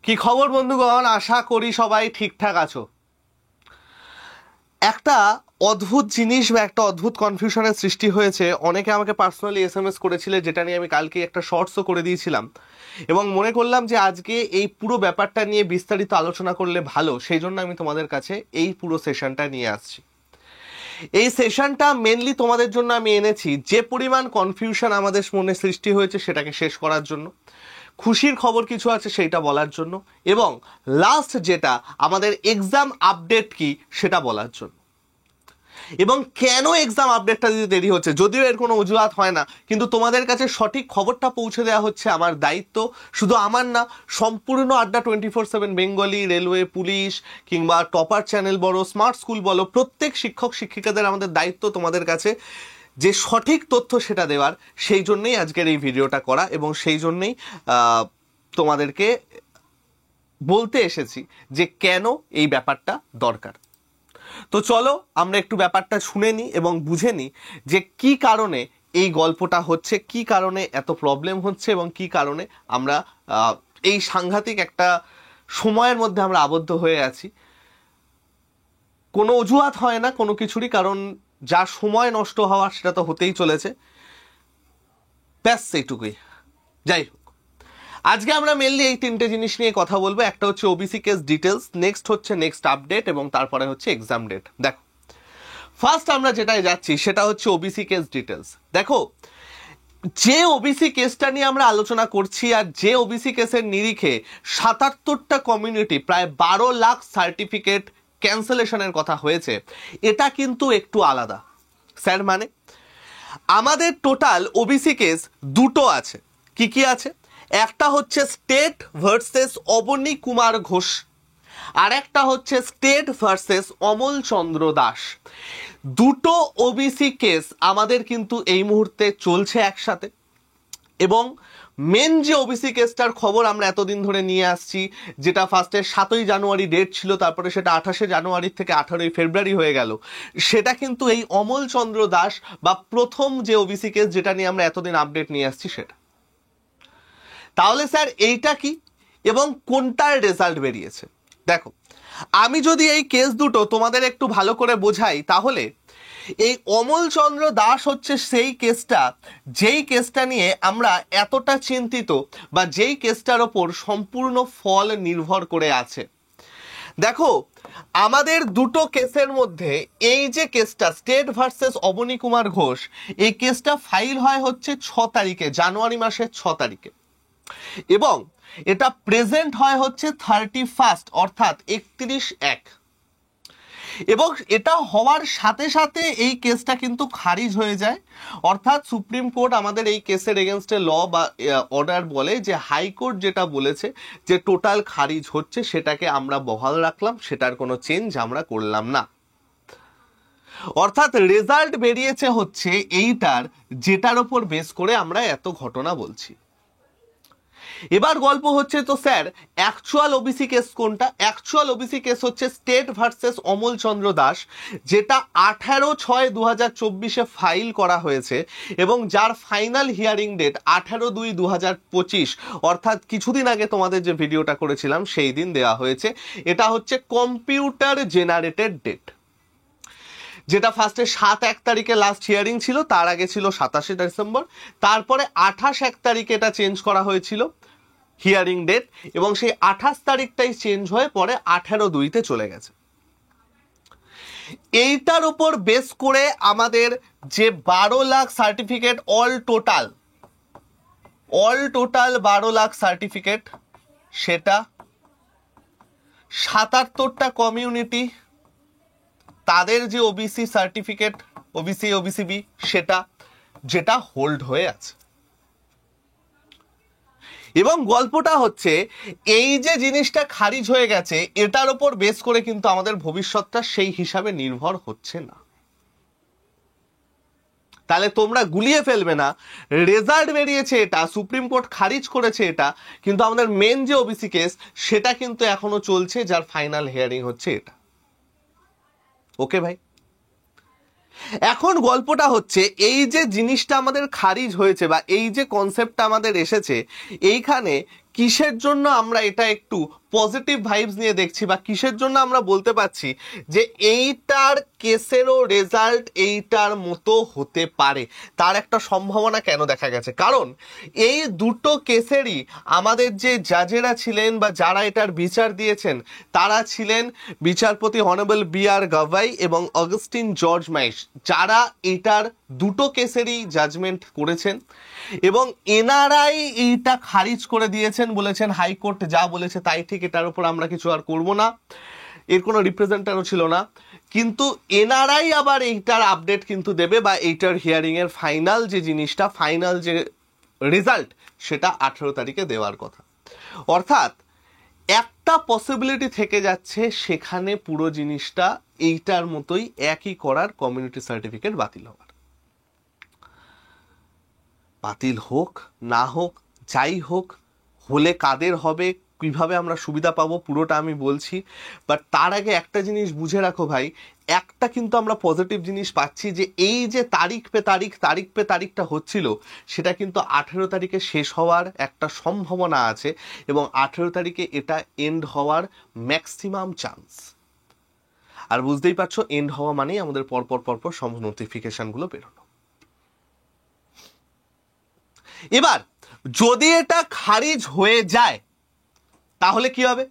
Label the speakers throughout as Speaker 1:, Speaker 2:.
Speaker 1: কি খবর বন্ধুগণ, আশা করি সবাই ঠিকঠাক আছো। একটা অদ্ভুত জিনিস বা একটা অদ্ভুত কনফিউশনের সৃষ্টি হয়েছে। অনেকে আমাকে পার্সোনালি এসএমএস করেছিলে, যেটা নিয়ে আমি কালকে একটা শর্টসও করে দিয়েছিলাম এবং মনে করলাম যে আজকে এই পুরো ব্যাপারটা নিয়ে বিস্তারিত আলোচনা করলে ভালো, সেই জন্য আমি তোমাদের কাছে এই পুরো সেশনটা নিয়ে আসছি। এই সেশনটা মেনলি তোমাদের জন্য আমি এনেছি যে পরিমাণ কনফিউশন আমাদের মনে সৃষ্টি হয়েছে সেটাকে শেষ করার জন্য, খুশির খবর কিছু আছে সেইটা বলার জন্য, এবং লাস্ট যেটা আমাদের এক্সাম আপডেট কি সেটা বলার জন্য। এবং কেন এক্সাম আপডেটটা দিতে দেরি হচ্ছে, যদিও এর কোনো অজুহাত হয় না, কিন্তু তোমাদের কাছে সঠিক খবরটা পৌঁছে দেওয়া হচ্ছে আমার দায়িত্ব। শুধু আমার না, সম্পূর্ণ আড্ডা 24/7 বেঙ্গলি, রেলওয়ে, পুলিশ কিংবা টপার চ্যানেল বলো, স্মার্ট স্কুল বলো, প্রত্যেক শিক্ষক শিক্ষিকাদের আমাদের দায়িত্ব তোমাদের কাছে যে সঠিক তথ্য সেটা দেওয়ার। সেই জন্যই আজকের এই ভিডিওটা করা এবং সেই জন্যই তোমাদেরকে বলতে এসেছি যে কেন এই ব্যাপারটা দরকার। তো চলো আমরা একটু ব্যাপারটা শুনে নিই এবং বুঝে নিই যে কি কারণে এই গল্পটা হচ্ছে, কি কারণে এত প্রবলেম হচ্ছে এবং কি কারণে আমরা এই সাংঘাতিক একটা সময়ের মধ্যে আমরা আবদ্ধ হয়ে আছি। কোনো অজুহাত হয় না কোনো কিছুরই, কারণ যা সময় নষ্ট হওয়ার সেটা তো হতেই চলেছে। ব্যাস এইটুকুই। যাই হোক, আজকে আমরা মেনলি এই তিনটে জিনিস নিয়ে কথা বলবো। একটা হচ্ছে ওবিসি কেস ডিটেলস, নেক্সট হচ্ছে নেক্সট আপডেট এবং তারপরে হচ্ছে এক্সাম ডেট। দেখো, ফার্স্ট আমরা যেটাই যাচ্ছি সেটা হচ্ছে ওবিসি কেস ডিটেলস। দেখো, যে ওবিসি কেসটা নিয়ে আমরা আলোচনা করছি আর যে ওবিসি কেসের নিরিখে ৭৭টা কমিউনিটি, প্রায় ১২ লাখ সার্টিফিকেট ক্যান্সেলেশনের কথা হয়েছে, এটা কিন্তু একটু আলাদা। স্যার মানে আমাদের টোটাল ওবিসি কেস দুটো আছে। কি কি আছে? একটা হচ্ছে স্টেট ভার্সেস অবনী কুমার ঘোষ, আর একটা হচ্ছে স্টেট ভার্সেস অমল চন্দ্র দাস। দুটো ওবিসি কেস আমাদের কিন্তু এই মুহূর্তে চলছে একসাথে। এবং মেন যে ওবিসি কেসটার খবর আমরা এতদিন ধরে নিয়ে আসছি, যেটা ফার্স্টে ৭ই জানুয়ারি ডেট ছিল, তারপরে সেটা ২৮শে জানুয়ারি থেকে ১৮ই ফেব্রুয়ারি হয়ে গেল, সেটা কিন্তু এই অমল চন্দ্র দাস বা প্রথম যে ওবিসি কেস যেটা নিয়ে আমরা এতদিন আপডেট নিয়ে আসছি সেটা। তাহলে স্যার এইটা কি এবং কোনটার রেজাল্ট বেরিয়েছে? দেখো, আমি যদি এই কেস দুটো তোমাদের একটু ভালো করে বোঝাই, তাহলে এই অমল চন্দ্র দাস হচ্ছে সেই কেসটা, যেই কেসটা নিয়ে আমরা এতটা চিন্তিত বা যেই কেসটার ওপর সম্পূর্ণ ফল নির্ভর করে আছে। দেখো, আমাদের দুটো কেসের মধ্যে এই যে কেসটা স্টেট ভার্সেস অবনী কুমার ঘোষ, এই কেসটা ফাইল হয় হচ্ছে ৬ তারিখে, জানুয়ারি মাসের ৬ তারিখে, এবং এটা প্রেজেন্ট হয় হচ্ছে 31 অর্থাৎ 31/1। এবং এটা হওয়ার সাথে সাথে এই কেসটা কিন্তু খারিজ হয়ে যায়। অর্থাৎ সুপ্রিম কোর্ট আমাদের এই কেসের এগেনস্টে ল বা অর্ডার বলে যে হাইকোর্ট যেটা বলেছে যে টোটাল খারিজ হচ্ছে, সেটাকে আমরা বহাল রাখলাম, সেটার কোনো চেঞ্জ আমরা করলাম না। অর্থাৎ রেজাল্ট বেরিয়েছে হচ্ছে এইটার, যেটার ওপর বেস করে আমরা এত ঘটনা বলছি। এবার গল্প হচ্ছে, তো স্যার অ্যাকচুয়াল ওবিসি কেস কোনটা? অ্যাকচুয়াল ওবিসি কেস হচ্ছে স্টেট ভার্সেস অমল চন্দ্র দাস, যেটা 18/6/2024 ফাইল করা হয়েছে এবং যার ফাইনাল হিয়ারিং ডেট 18/2/2025, অর্থাৎ কিছুদিন আগে তোমাদের যে ভিডিওটা করেছিলাম সেই দিন দেওয়া হয়েছে। এটা হচ্ছে কম্পিউটার জেনারেটেড ডেট, যেটা ফার্স্টে 7/1 তারিখে লাস্ট হিয়ারিং ছিল, তার আগে ছিল 27শে ডিসেম্বর, তারপরে 28/1 তারিখে এটা চেঞ্জ করা হয়েছিল হিয়ারিং ডেট, এবং সেই 28 তারিখটাই চেঞ্জ হয়ে পরে 18/2-তে চলে গেছে। এইটার উপর বেস করে আমাদের যে 12 lakh certificate all total 12 lakh certificate, সেটা ৭৭টা কমিউনিটি তাদের যে ওবিসি সার্টিফিকেট, ওবিসি ওবিসিবি, সেটা যেটা হোল্ড হয়ে আছে। এবং গল্পটা হচ্ছে এই যে জিনিসটা খারিজ হয়ে গেছে, এটার ওপর বেস করে কিন্তু আমাদের ভবিষ্যৎটা সেই হিসাবে নির্ভর হচ্ছে না। তাহলে তোমরা গুলিয়ে ফেলবে না, রেজাল্ট বেরিয়েছে এটা, সুপ্রিম কোর্ট খারিজ করেছে এটা, কিন্তু আমাদের মেন যে ওবিসি কেস সেটা কিন্তু এখনো চলছে, যার ফাইনাল হিয়ারিং হচ্ছে এটা। ওকে ভাই, এখন গল্পটা হচ্ছে এই যে জিনিসটা আমাদের খারিজ হয়েছে বা এই যে কনসেপ্টটা আমাদের এসেছে, এইখানে কিসের জন্য আমরা এটা একটু পজিটিভ ভাইবস নিয়ে দেখছি, বা কিসের জন্য আমরা বলতে পারছি যে এইটার কেসেরও রেজাল্ট এইটার মতো হতে পারে, তার একটা সম্ভাবনা কেন দেখা গেছে? কারণ এই দুটো কেসেরই আমাদের যে জাজেরা ছিলেন বা যারা এটার বিচার দিয়েছেন তারা ছিলেন বিচারপতি অনারেবল B.R. গাভাই এবং অগাস্টিন জর্জ মাইশ, যারা এটার দুটো কেসেরই জাজমেন্ট করেছেন এবং এনারাই এইটা খারিজ করে দিয়েছেন, বলেছেন হাইকোর্ট যা বলেছে তাই ঠিক, এটার উপর আমরা কিছু আর করব না, এর কোনো রিপ্রেজেন্টারও ছিল না। কিন্তু এনারাই আবার এইটার আপডেট কিন্তু দেবে, বা এইটার হিয়ারিং এর ফাইনাল যে জিনিসটা, ফাইনাল যে রেজাল্ট, সেটা 18 তারিখে দেওয়ার কথা। অর্থাৎ একটা পসিবিলিটি থেকে যাচ্ছে সেখানে পুরো জিনিসটা এইটার মতোই একই করার, কমিউনিটি সার্টিফিকেট বাতিল হওয়ার। বাতিল হোক না হোক, যাই হোক, হলে কাদের হবে, কিভাবে আমরা সুবিধা পাবো, পুরোটা আমি বলছি। বাট তার আগে একটা জিনিস বুঝে রাখো ভাই, একটা কিন্তু আমরা পজিটিভ জিনিস পাচ্ছি, যে এই যে তারিখ পে তারিখটা হচ্ছিল, সেটা কিন্তু 18 তারিখে শেষ হওয়ার একটা সম্ভাবনা আছে, এবং 18 তারিখে এটা এন্ড হওয়ার ম্যাক্সিমাম চান্স। আর বুঝতেই পারছো, এন্ড হওয়া মানেই আমাদের পরপর সব নোটিফিকেশনগুলো বেরোনো। এবার যদি এটা খারিজ হয়ে যায় তাহলে কি হবে?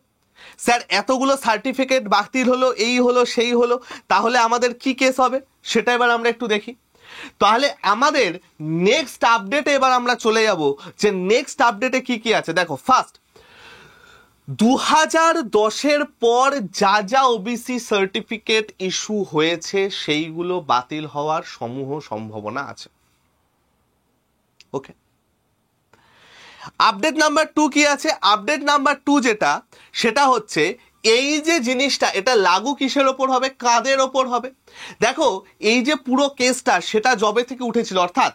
Speaker 1: স্যার এতগুলো সার্টিফিকেট বাতিল হলো, এই হলো সেই হলো, তাহলে আমাদের কি কেস হবে সেটা এবার আমরা একটু দেখি। তাহলে আমাদের নেক্সট আপডেটে এবার আমরা চলে যাব, যে নেক্সট আপডেটে কি কি আছে। দেখো, ফার্স্ট 2010-এর পর যা যা ওবিসি সার্টিফিকেট ইস্যু হয়েছে সেইগুলো বাতিল হওয়ার সমূহ সম্ভাবনা আছে। ওকে, আপডেট নাম্বার 2 কি আছে? আপডেট নাম্বার 2 যেটা, সেটা হচ্ছে এই যে জিনিসটা, এটা লাগু কিসের ওপর হবে, কাদের ওপর হবে? দেখো, এই যে পুরো কেসটা, সেটা জবে থেকে উঠেছিল, অর্থাৎ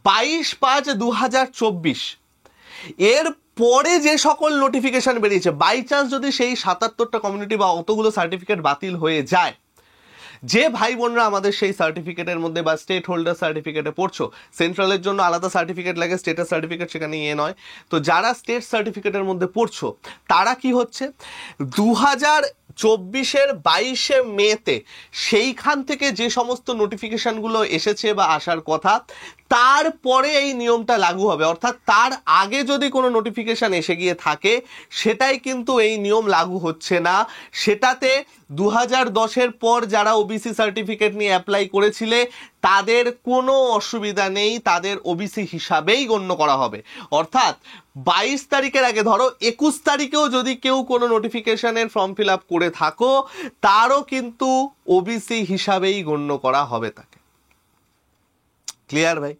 Speaker 1: 22/5/2024, এর পরে যে সকল নোটিফিকেশন বেরিয়েছে, বাই চান্স যদি সেই 77টা কমিউনিটি বা অতগুলো সার্টিফিকেট বাতিল হয়ে যায়, যে ভাই বোনরা আমাদের সেই সার্টিফিকেটের মধ্যে বা স্টেট হোল্ডার সার্টিফিকেটে পড়ছো, সেন্ট্রালের জন্য আলাদা সার্টিফিকেট লাগে, স্টেটের সার্টিফিকেট সেখানে নয়, তো যারা স্টেট সার্টিফিকেটের মধ্যে পড়ছো তারা কি হচ্ছে, 2024-এর 22শে মেতে সেইখান থেকে যে সমস্ত নোটিফিকেশনগুলো এসেছে বা আসার কথা, তারপরে এই নিয়মটা লাগু হবে। অর্থাৎ তার আগে যদি কোনো নোটিফিকেশন এসে গিয়ে থাকে, সেটাই কিন্তু এই নিয়ম লাগু হচ্ছে না। সেটাতে 2010-এর পর যারা ওবিসি সার্টিফিকেট নিয়ে অ্যাপ্লাই করেছিলে তাদের কোনো অসুবিধা নেই, তাদের ওবিসি হিসাবেই গণ্য করা হবে। অর্থাৎ 22 তারিখের আগে, ধরো 21 তারিখেও যদি কেউ কোনো নোটিফিকেশনের ফর্ম ফিল আপ করে থাকো, তারও কিন্তু ওবিসি হিসাবেই গণ্য করা হবে তাকে। ক্লিয়ার ভাই?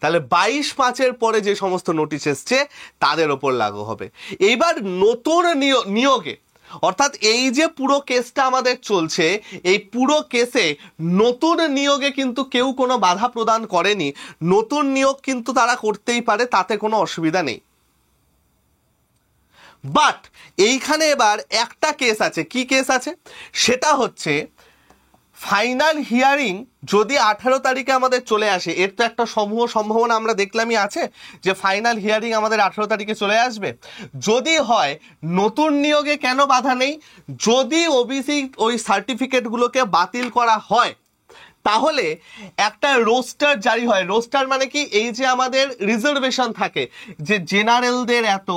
Speaker 1: তাহলে 22/5-এর পরে যে সমস্ত নোটিশ এসছে তাদের ওপর লাগু হবে। এবার নতুন নিয়োগে, অর্থাৎ এই যে পুরো কেসটা আমাদের চলছে, এই পুরো কেসে নতুন নিয়োগে কিন্তু কেউ কোনো বাধা প্রদান করেনি। নতুন নিয়োগ কিন্তু তারা করতেই পারে, তাতে কোনো অসুবিধা নেই। বাট এইখানে এবার একটা কেস আছে। কি কেস আছে? সেটা হচ্ছে ফাইনাল হিয়ারিং যদি 18 তারিখে আমাদের চলে আসে, এর তো একটা সমূহ সম্ভাবনা আমরা দেখলামই আছে, যে ফাইনাল হিয়ারিং আমাদের 18 তারিখে চলে আসবে। যদি হয়, নতুন নিয়োগে কেন বাধা নেই? যদি ওবিসি ওই সার্টিফিকেটগুলোকে বাতিল করা হয়, তাহলে একটা রোস্টার জারি হয়। রোস্টার মানে কি? এই যে আমাদের রিজার্ভেশন থাকে, যে জেনারেলদের এত,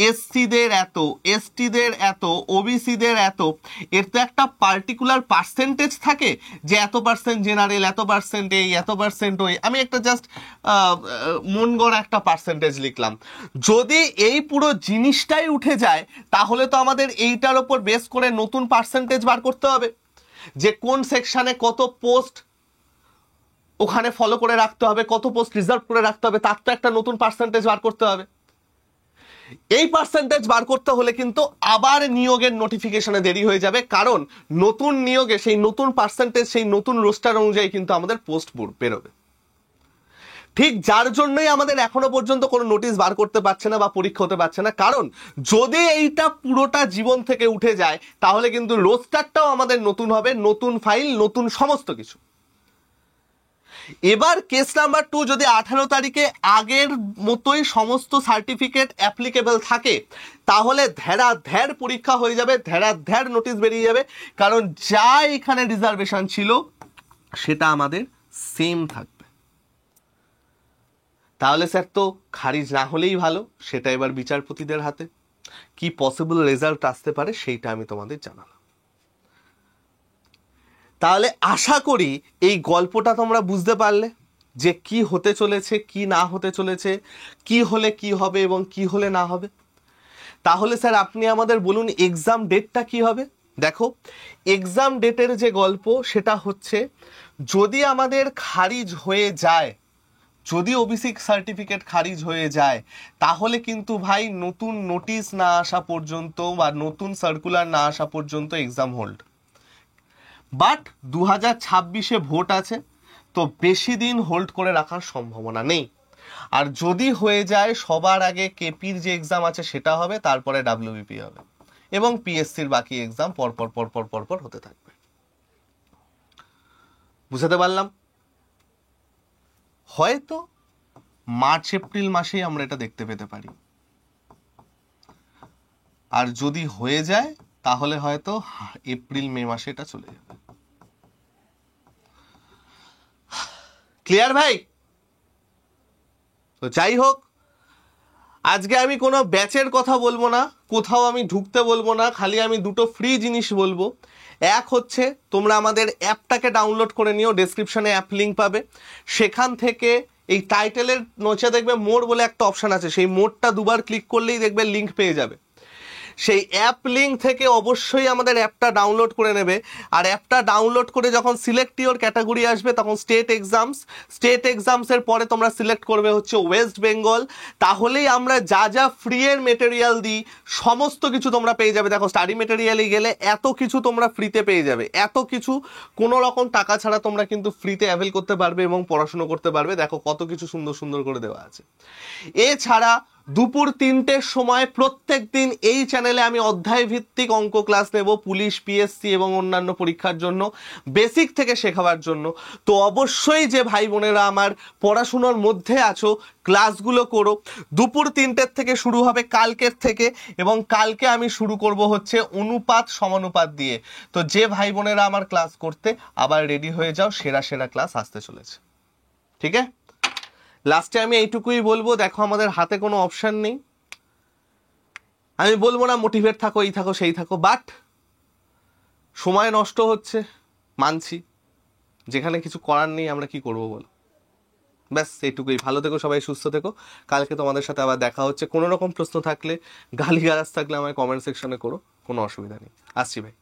Speaker 1: এসসিদের এত, এসটিদের এত, ওবিসিদের এত, এর তো একটা পার্টিকুলার পার্সেন্টেজ থাকে, যে এত পার্সেন্ট জেনারেল, এত পার্সেন্ট এই, এত পার্সেন্ট ওই। আমি একটা জাস্ট মন গড়া একটা পার্সেন্টেজ লিখলাম। যদি এই পুরো জিনিসটাই উঠে যায়, তাহলে তো আমাদের এইটার ওপর বেস করে নতুন পার্সেন্টেজ বার করতে হবে, যে কোন সেকশনে কত পোস্ট ওখানে ফলো করে রাখতে হবে, কত পোস্ট রিজার্ভ করে রাখতে হবে, তার তো একটা নতুন পার্সেন্টেজ বার করতে হবে। এই পার্সেন্টেজ বার করতে হলে কিন্তু আবার নিয়োগের নোটিফিকেশনে দেরি হয়ে যাবে, কারণ নতুন নিয়োগে সেই নতুন পার্সেন্টেজ, সেই নতুন রোস্টার অনুযায়ী কিন্তু আমাদের পোস্ট বেরোবে। ঠিক যার জন্যই আমাদের এখনো পর্যন্ত কোনো নোটিশ বার করতে পারছে না বা পরীক্ষা হতে পারছে না, কারণ যদি এইটা পুরোটা জীবন থেকে উঠে যায়, তাহলে কিন্তু রোস্টারটাও আমাদের নতুন হবে, নতুন ফাইল, নতুন সমস্ত কিছু। এবার কেস নাম্বার 2, যদি 18 তারিখে আগের মতোই সমস্ত সার্টিফিকেট অ্যাপ্লিকেবল থাকে, তাহলে ধ্যার পরীক্ষা হয়ে যাবে, ধ্যার নোটিশ বেরিয়ে যাবে, কারণ যা এখানে রিজার্ভেশন ছিল সেটা আমাদের সেম থাকবে। তাহলে স্যার তো খারিজ না হলেই ভালো, সেটা এবার বিচারপতিদের হাতে। কি পসিবল রেজাল্ট আসতে পারে সেইটা আমি তোমাদের জানালাম। তাহলে আশা করি এই গল্পটা তোমরা বুঝতে পারলে যে কি হতে চলেছে, কি না হতে চলেছে, কি হলে কি হবে এবং কি হলে না হবে। তাহলে স্যার আপনি আমাদের বলুন এক্সাম ডেটটা কি হবে। দেখো, এক্সাম ডেটের যে গল্প সেটা হচ্ছে, যদি আমাদের খারিজ হয়ে যায়, যদি ওবিসি সার্টিফিকেট খারিজ হয়ে যায়, তাহলে কিন্তু ভাই নতুন নোটিশ না আসা পর্যন্ত বা নতুন সার্কুলার না আসা পর্যন্ত এক্সাম হোল্ড। বাট 2026-এ ভোট আছে, তো বেশি দিন হোল্ড করে রাখার সম্ভাবনা নেই। আর যদি হয়ে যায়, সবার আগে কেপির যে এক্সাম আছে সেটা হবে, তারপরে ডাব্লিউবিপি হবে এবং পিএসসির বাকি এক্সাম পরপর পরপর পরপর হতে থাকবে। বুঝাতে পারলাম? হয়তো মার্চ এপ্রিল মাসেই আমরা এটা দেখতে পেতে পারি, আর যদি হয়ে যায় তাহলে হয়তো এপ্রিল মে মাসে এটা চলে যাবে। ক্লিয়ার ভাই? তো যাই হোক, আজকে আমি কোনো ব্যাচের কথা বলবো না, কোথাও আমি ঢুকতে বলবো না, খালি আমি দুটো ফ্রি জিনিস বলবো। এক হচ্ছে, তোমরা আমাদের অ্যাপটাকে ডাউনলোড করে নিও, ডেসক্রিপশনে অ্যাপ লিঙ্ক পাবে, সেখান থেকে এই টাইটেলের নিচে দেখবে মোর বলে একটা অপশান আছে, সেই মোরটা দুবার ক্লিক করলেই দেখবে লিঙ্ক পেয়ে যাবে। সেই অ্যাপ লিঙ্ক থেকে অবশ্যই আমাদের অ্যাপটা ডাউনলোড করে নেবে। আর অ্যাপটা ডাউনলোড করে যখন সিলেক্ট ইওর ক্যাটাগরি আসবে, তখন স্টেট এক্সামসের পরে তোমরা সিলেক্ট করবে হচ্ছে ওয়েস্ট বেঙ্গল। তাহলেই আমরা যা যা ফ্রি এর মেটেরিয়াল দিই সমস্ত কিছু তোমরা পেয়ে যাবে। দেখো, স্টাডি মেটেরিয়ালে গেলে এত কিছু তোমরা ফ্রিতে পেয়ে যাবে, এত কিছু কোনো রকম টাকা ছাড়া তোমরা কিন্তু ফ্রিতে অ্যাভেল করতে পারবে এবং পড়াশুনো করতে পারবে। দেখো কত কিছু সুন্দর সুন্দর করে দেওয়া আছে। এছাড়া দুপুর 3টের সময় প্রত্যেক দিন এই চ্যানেলে আমি অধ্যায় ভিত্তিক অঙ্ক ক্লাস নেব, পুলিশ, পিএসসি এবং অন্যান্য পরীক্ষার জন্য, বেসিক থেকে শেখাবার জন্য। তো অবশ্যই যে ভাই বোনেরা আমার পড়াশুনোর মধ্যে আছো, ক্লাসগুলো করো। দুপুর 3টের থেকে শুরু হবে কালকের থেকে, এবং কালকে আমি শুরু করব হচ্ছে অনুপাত সমানুপাত দিয়ে। তো যে ভাই বোনেরা আমার ক্লাস করতে আবার রেডি হয়ে যাও, সেরা সেরা ক্লাস আসতে চলেছে। ঠিক আছে? লাস্টে আমি এইটুকুই বলবো, দেখো আমাদের হাতে কোনো অপশন নেই। আমি বলবো না মোটিভেট থাকো, এই থাকো সেই থাকো, বাট সময় নষ্ট হচ্ছে, মানছি, যেখানে কিছু করার নেই আমরা কি করবো বলো। ব্যাস এইটুকুই। ভালো থেকো সবাই, সুস্থ থেকো। কালকে তোমাদের সাথে আবার দেখা হচ্ছে। কোনো রকম প্রশ্ন থাকলে, গালিগালাজ থাকলে আমায় কমেন্ট সেকশনে করো, কোনো অসুবিধা নেই। আসছি ভাই।